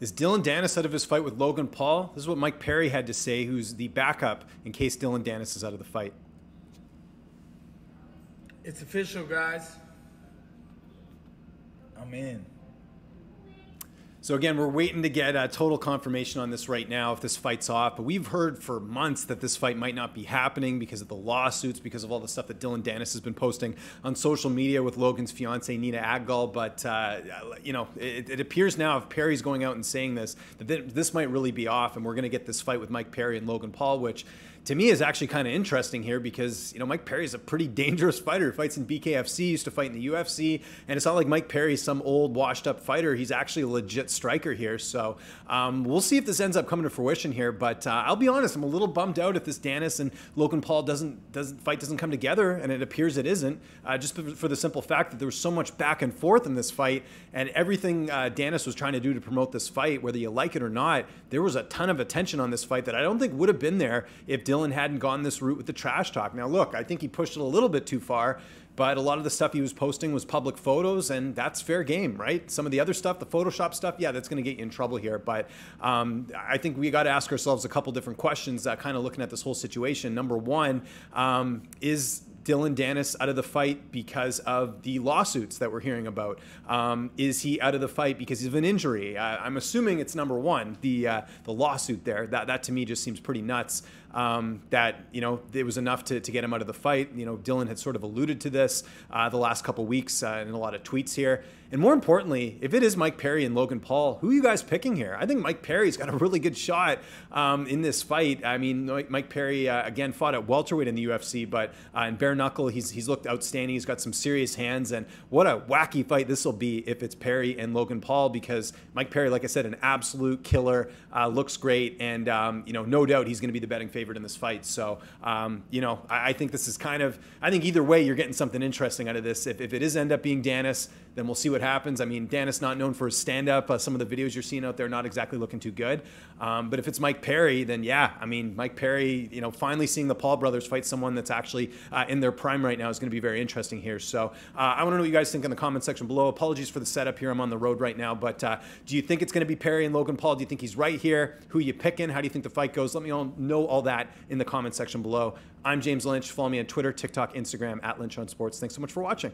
Is Dillon Danis out of his fight with Logan Paul? This is what Mike Perry had to say, who's the backup in case Dillon Danis is out of the fight. It's official, guys. I'm in. So again, we're waiting to get total confirmation on this right now if this fight's off. But we've heard for months that this fight might not be happening because of the lawsuits, because of all the stuff that Dillon Danis has been posting on social media with Logan's fiancée, Nina Aggal. But, you know, it appears now if Perry's going out and saying this, that this might really be off. And we're going to get this fight with Mike Perry and Logan Paul, which to me is actually kind of interesting here because, you know, Mike Perry is a pretty dangerous fighter. He fights in BKFC, used to fight in the UFC, and it's not like Mike Perry's some old washed up fighter. He's actually a legit striker here. So we'll see if this ends up coming to fruition here. But I'll be honest, I'm a little bummed out if this Danis and Logan Paul fight doesn't come together, and it appears it isn't, just for the simple fact that there was so much back and forth in this fight, and everything Danis was trying to do to promote this fight, whether you like it or not, there was a ton of attention on this fight that I don't think would have been there if Dillon hadn't gone this route with the trash talk. Now, look, I think he pushed it a little bit too far, but a lot of the stuff he was posting was public photos, and that's fair game, right? Some of the other stuff, the Photoshop stuff, yeah, that's going to get you in trouble here. But I think we got to ask ourselves a couple different questions kind of looking at this whole situation. Number one, is Dillon Danis out of the fight because of the lawsuits that we're hearing about? Is he out of the fight because of an injury? I'm assuming it's number one, the lawsuit there. That to me just seems pretty nuts. That, you know, it was enough to get him out of the fight. You know, Dillon had sort of alluded to this the last couple weeks in a lot of tweets here. And more importantly, if it is Mike Perry and Logan Paul, who are you guys picking here? I think Mike Perry's got a really good shot in this fight. I mean, Mike Perry, again, fought at welterweight in the UFC, but in bare knuckle, he's looked outstanding. He's got some serious hands, and what a wacky fight this will be if it's Perry and Logan Paul, because Mike Perry, like I said, an absolute killer, looks great, and, you know, no doubt he's going to be the betting favorite in this fight. So, you know, I think this is kind of, I think either way, you're getting something interesting out of this. If it is end up being Danis, then we'll see what happens. I mean, Danis not known for his stand-up. Some of the videos you're seeing out there not exactly looking too good. But if it's Mike Perry, then yeah, I mean, Mike Perry, you know, finally seeing the Paul brothers fight someone that's actually in their prime right now is going to be very interesting here. So I want to know what you guys think in the comment section below. Apologies for the setup here. I'm on the road right now. But do you think it's going to be Perry and Logan Paul? Do you think he's right here? Who are you picking? How do you think the fight goes? Let me know all that in the comment section below. I'm James Lynch. Follow me on Twitter, TikTok, Instagram, @LynchOnSports. Thanks so much for watching.